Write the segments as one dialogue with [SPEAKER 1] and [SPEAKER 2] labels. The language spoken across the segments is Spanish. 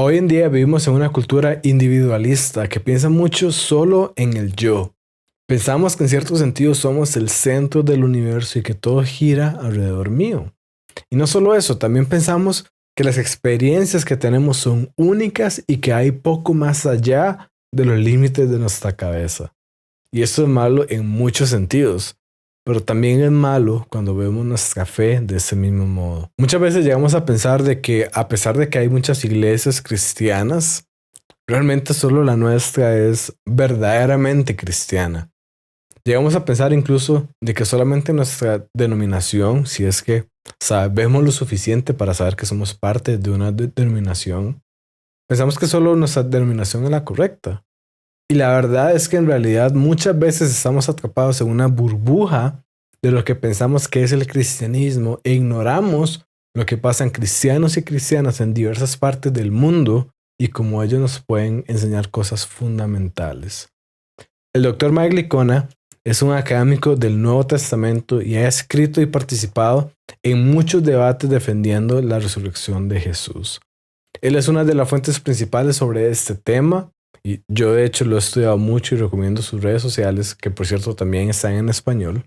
[SPEAKER 1] Hoy en día vivimos en una cultura individualista que piensa mucho solo en el yo. Pensamos que en cierto sentido somos el centro del universo y que todo gira alrededor mío. Y no solo eso, también pensamos que las experiencias que tenemos son únicas y que hay poco más allá de los límites de nuestra cabeza. Y esto es malo en muchos sentidos, pero también es malo cuando vemos nuestra fe de ese mismo modo. Muchas veces llegamos a pensar de que a pesar de que hay muchas iglesias cristianas, realmente solo la nuestra es verdaderamente cristiana. Llegamos a pensar incluso de que solamente nuestra denominación, si es que sabemos lo suficiente para saber que somos parte de una denominación, pensamos que solo nuestra denominación es la correcta. Y la verdad es que en realidad muchas veces estamos atrapados en una burbuja de lo que pensamos que es el cristianismo e ignoramos lo que pasa en cristianos y cristianas en diversas partes del mundo y cómo ellos nos pueden enseñar cosas fundamentales. El doctor Mike Licona es un académico del Nuevo Testamento y ha escrito y participado en muchos debates defendiendo la resurrección de Jesús. Él es una de las fuentes principales sobre este tema y yo de hecho lo he estudiado mucho y recomiendo sus redes sociales, que por cierto también están en español.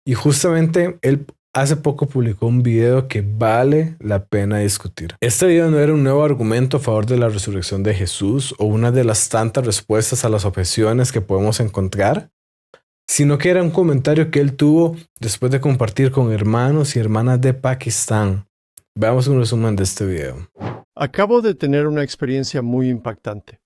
[SPEAKER 1] Y justamente él hace poco publicó un video que vale la pena discutir. Este video no era un nuevo argumento a favor de la resurrección de Jesús o una de las tantas respuestas a las objeciones que podemos encontrar, sino que era un comentario que él tuvo después de compartir con hermanos y hermanas de Pakistán. Veamos un resumen de este video.
[SPEAKER 2] Acabo de tener una experiencia muy impactante.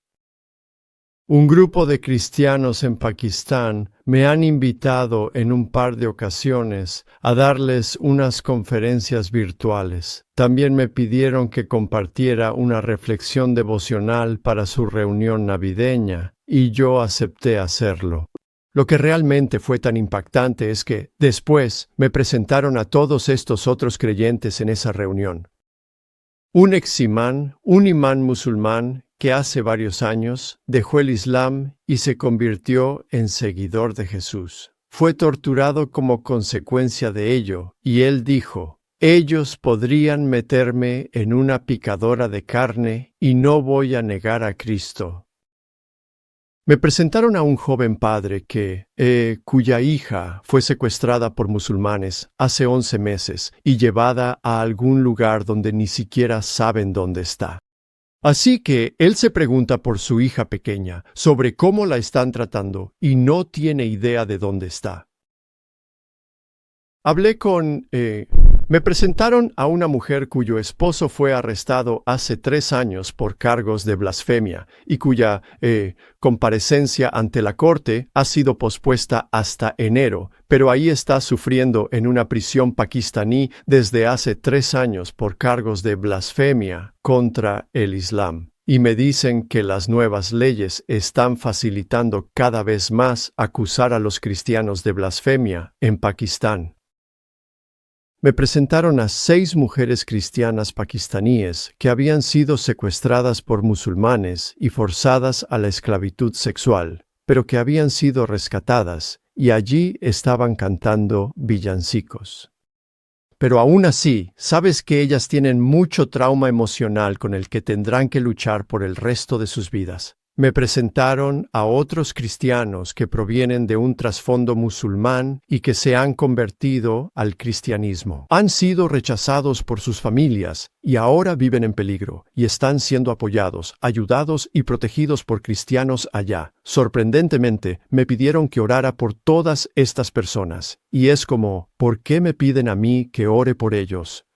[SPEAKER 2] Un grupo de cristianos en Pakistán me han invitado en un par de ocasiones a darles unas conferencias virtuales. También me pidieron que compartiera una reflexión devocional para su reunión navideña, y yo acepté hacerlo. Lo que realmente fue tan impactante es que, después, me presentaron a todos estos otros creyentes en esa reunión. Un eximán, un imán musulmán, que hace varios años dejó el Islam y se convirtió en seguidor de Jesús. Fue torturado como consecuencia de ello, y él dijo: ellos podrían meterme en una picadora de carne y no voy a negar a Cristo. Me presentaron a un joven padre cuya hija fue secuestrada por musulmanes hace 11 meses y llevada a algún lugar donde ni siquiera saben dónde está. Así que él se pregunta por su hija pequeña, sobre cómo la están tratando, y no tiene idea de dónde está. Me presentaron a una mujer cuyo esposo fue arrestado hace 3 años por cargos de blasfemia y cuya comparecencia ante la corte ha sido pospuesta hasta enero, pero ahí está sufriendo en una prisión pakistaní desde hace 3 años por cargos de blasfemia contra el Islam. Y me dicen que las nuevas leyes están facilitando cada vez más acusar a los cristianos de blasfemia en Pakistán. Me presentaron a 6 mujeres cristianas pakistaníes que habían sido secuestradas por musulmanes y forzadas a la esclavitud sexual, pero que habían sido rescatadas y allí estaban cantando villancicos. Pero aún así, sabes que ellas tienen mucho trauma emocional con el que tendrán que luchar por el resto de sus vidas. Me presentaron a otros cristianos que provienen de un trasfondo musulmán y que se han convertido al cristianismo. Han sido rechazados por sus familias y ahora viven en peligro y están siendo apoyados, ayudados y protegidos por cristianos allá. Sorprendentemente, me pidieron que orara por todas estas personas. Y es como, ¿por qué me piden a mí que ore por ellos?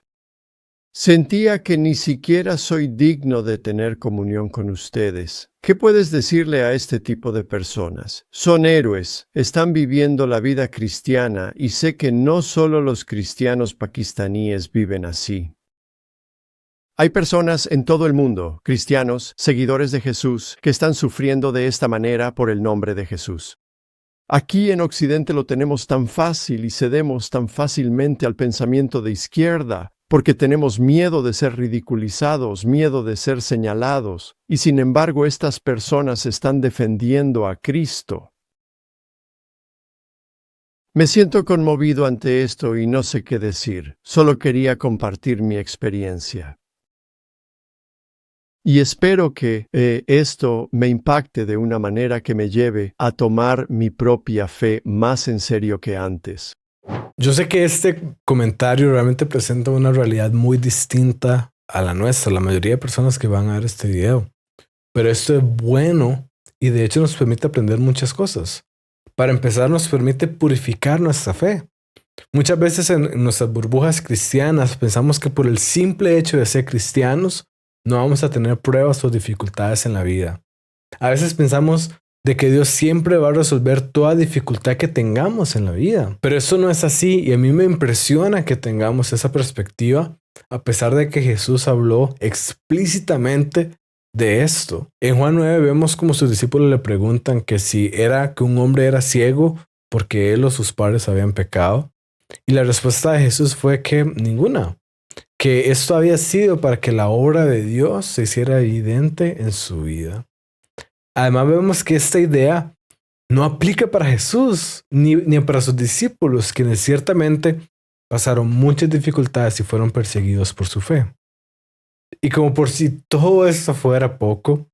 [SPEAKER 2] Sentía que ni siquiera soy digno de tener comunión con ustedes. ¿Qué puedes decirle a este tipo de personas? Son héroes, están viviendo la vida cristiana y sé que no solo los cristianos pakistaníes viven así. Hay personas en todo el mundo, cristianos, seguidores de Jesús, que están sufriendo de esta manera por el nombre de Jesús. Aquí en Occidente lo tenemos tan fácil y cedemos tan fácilmente al pensamiento de izquierda, porque tenemos miedo de ser ridiculizados, miedo de ser señalados, y sin embargo estas personas están defendiendo a Cristo. Me siento conmovido ante esto y no sé qué decir, solo quería compartir mi experiencia. Y espero que esto me impacte de una manera que me lleve a tomar mi propia fe más en serio que antes.
[SPEAKER 1] Yo sé que este comentario realmente presenta una realidad muy distinta a la nuestra, la mayoría de personas que van a ver este video. Pero esto es bueno y de hecho nos permite aprender muchas cosas. Para empezar, nos permite purificar nuestra fe. Muchas veces en nuestras burbujas cristianas pensamos que por el simple hecho de ser cristianos no vamos a tener pruebas o dificultades en la vida. A veces pensamos de que Dios siempre va a resolver toda dificultad que tengamos en la vida. Pero eso no es así y a mí me impresiona que tengamos esa perspectiva a pesar de que Jesús habló explícitamente de esto. En Juan 9 vemos como sus discípulos le preguntan que si era que un hombre era ciego porque él o sus padres habían pecado. Y la respuesta de Jesús fue que ninguna, que esto había sido para que la obra de Dios se hiciera evidente en su vida. Además vemos que esta idea no aplica para Jesús ni para sus discípulos, quienes ciertamente pasaron muchas dificultades y fueron perseguidos por su fe. Y como por si todo esto fuera poco,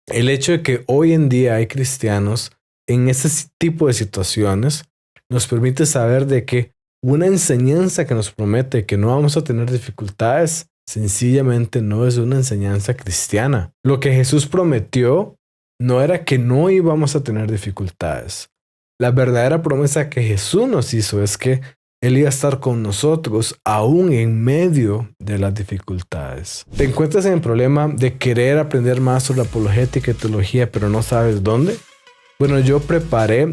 [SPEAKER 1] el hecho de que hoy en día hay cristianos en ese tipo de situaciones nos permite saber de que una enseñanza que nos promete que no vamos a tener dificultades sencillamente no es una enseñanza cristiana. Lo que Jesús prometió no era que no íbamos a tener dificultades. La verdadera promesa que Jesús nos hizo es que Él iba a estar con nosotros aún en medio de las dificultades. ¿Te encuentras en el problema de querer aprender más sobre apologética y teología pero no sabes dónde? Bueno, yo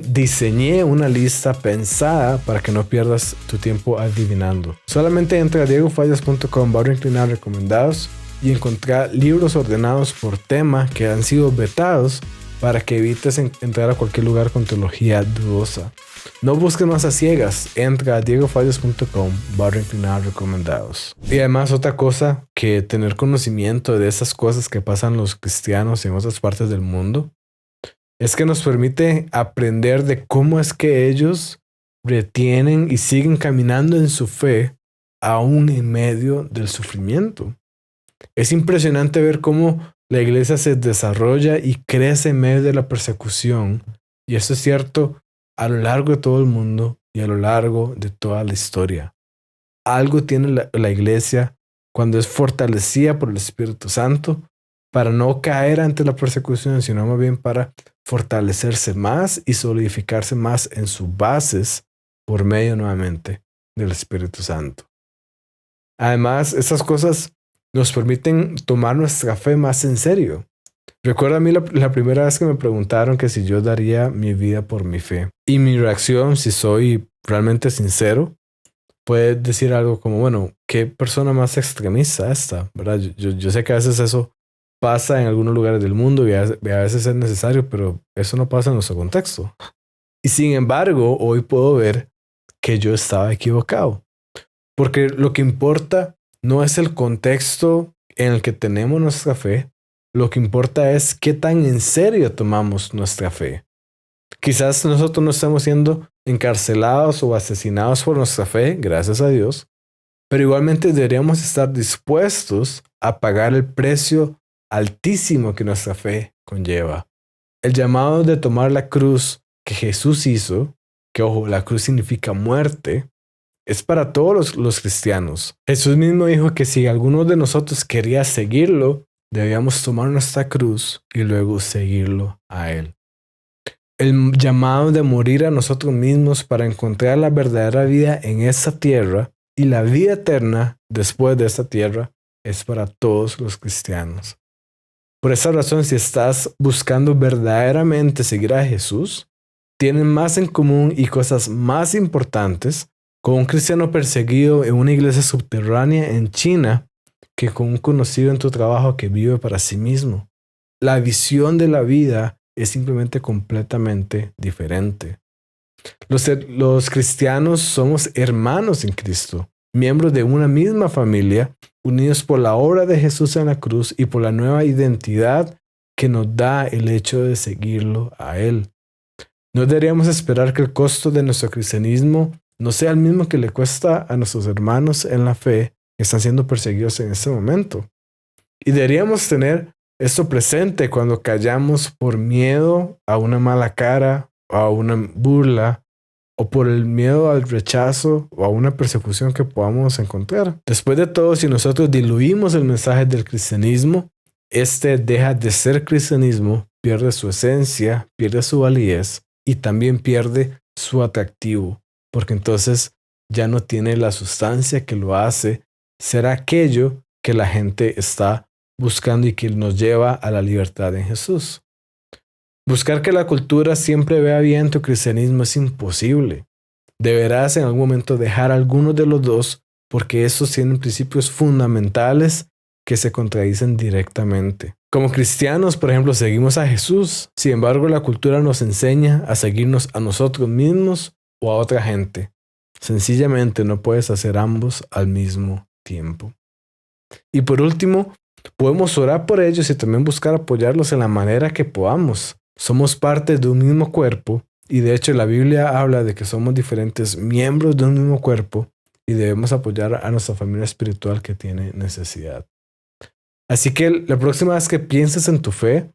[SPEAKER 1] diseñé una lista pensada para que no pierdas tu tiempo adivinando. Solamente entra a diegofallas.com/recomendados y encontrar libros ordenados por tema que han sido vetados para que evites entrar a cualquier lugar con teología dudosa. No busques más a ciegas, entra a diegofallas.com/recomendados. Y además otra cosa, que tener conocimiento de esas cosas que pasan los cristianos en otras partes del mundo es que nos permite aprender de cómo es que ellos retienen y siguen caminando en su fe aún en medio del sufrimiento. Es impresionante ver cómo la iglesia se desarrolla y crece en medio de la persecución. Y esto es cierto a lo largo de todo el mundo y a lo largo de toda la historia. Algo tiene la iglesia cuando es fortalecida por el Espíritu Santo para no caer ante la persecución, sino más bien para fortalecerse más y solidificarse más en sus bases por medio nuevamente del Espíritu Santo. Además, estas cosas nos permiten tomar nuestra fe más en serio. Recuerdo a mí la primera vez que me preguntaron que si yo daría mi vida por mi fe. Y mi reacción, si soy realmente sincero, puede decir algo como, bueno, ¿qué persona más extremista esta? ¿Verdad? Yo sé que a veces eso pasa en algunos lugares del mundo y a veces es necesario, pero eso no pasa en nuestro contexto. Y sin embargo, hoy puedo ver que yo estaba equivocado. Porque lo que importa no es el contexto en el que tenemos nuestra fe, lo que importa es qué tan en serio tomamos nuestra fe. Quizás nosotros no estamos siendo encarcelados o asesinados por nuestra fe, gracias a Dios, pero igualmente deberíamos estar dispuestos a pagar el precio altísimo que nuestra fe conlleva. El llamado de tomar la cruz que Jesús hizo, que ojo, la cruz significa muerte, es para todos los cristianos. Jesús mismo dijo que si alguno de nosotros quería seguirlo, debíamos tomar nuestra cruz y luego seguirlo a Él. El llamado de morir a nosotros mismos para encontrar la verdadera vida en esta tierra y la vida eterna después de esta tierra es para todos los cristianos. Por esa razón, si estás buscando verdaderamente seguir a Jesús, tienen más en común y cosas más importantes con un cristiano perseguido en una iglesia subterránea en China que con un conocido en tu trabajo que vive para sí mismo. La visión de la vida es simplemente completamente diferente. Los cristianos somos hermanos en Cristo, miembros de una misma familia, unidos por la obra de Jesús en la cruz y por la nueva identidad que nos da el hecho de seguirlo a Él. No deberíamos esperar que el costo de nuestro cristianismo no sea el mismo que le cuesta a nuestros hermanos en la fe que están siendo perseguidos en este momento. Y deberíamos tener esto presente cuando callamos por miedo a una mala cara, o a una burla, o por el miedo al rechazo o a una persecución que podamos encontrar. Después de todo, si nosotros diluimos el mensaje del cristianismo, este deja de ser cristianismo, pierde su esencia, pierde su validez y también pierde su atractivo, porque entonces ya no tiene la sustancia que lo hace ser aquello que la gente está buscando y que nos lleva a la libertad en Jesús. Buscar que la cultura siempre vea bien tu cristianismo es imposible. Deberás en algún momento dejar algunos de los dos porque estos tienen principios fundamentales que se contradicen directamente. Como cristianos, por ejemplo, seguimos a Jesús. Sin embargo, la cultura nos enseña a seguirnos a nosotros mismos o a otra gente. Sencillamente no puedes hacer ambos al mismo tiempo. Y por último, podemos orar por ellos y también buscar apoyarlos en la manera que podamos. Somos parte de un mismo cuerpo y de hecho la Biblia habla de que somos diferentes miembros de un mismo cuerpo y debemos apoyar a nuestra familia espiritual que tiene necesidad. Así que la próxima vez que pienses en tu fe,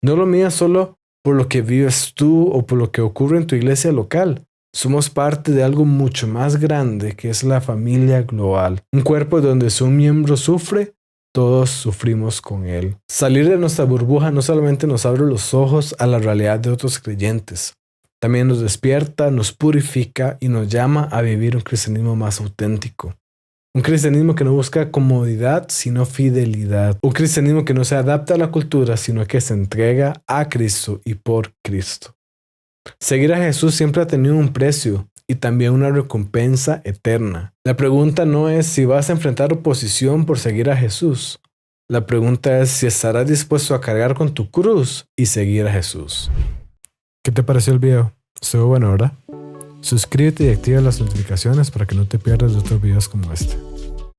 [SPEAKER 1] no lo midas solo por lo que vives tú o por lo que ocurre en tu iglesia local. Somos parte de algo mucho más grande que es la familia global. Un cuerpo donde si un miembro sufre, todos sufrimos con él. Salir de nuestra burbuja no solamente nos abre los ojos a la realidad de otros creyentes, también nos despierta, nos purifica y nos llama a vivir un cristianismo más auténtico. Un cristianismo que no busca comodidad, sino fidelidad. Un cristianismo que no se adapta a la cultura, sino que se entrega a Cristo y por Cristo. Seguir a Jesús siempre ha tenido un precio y también una recompensa eterna. La pregunta no es si vas a enfrentar oposición por seguir a Jesús. La pregunta es si estarás dispuesto a cargar con tu cruz y seguir a Jesús. ¿Qué te pareció el video? Estuvo bueno, ¿verdad? Suscríbete y activa las notificaciones para que no te pierdas de otros videos como este.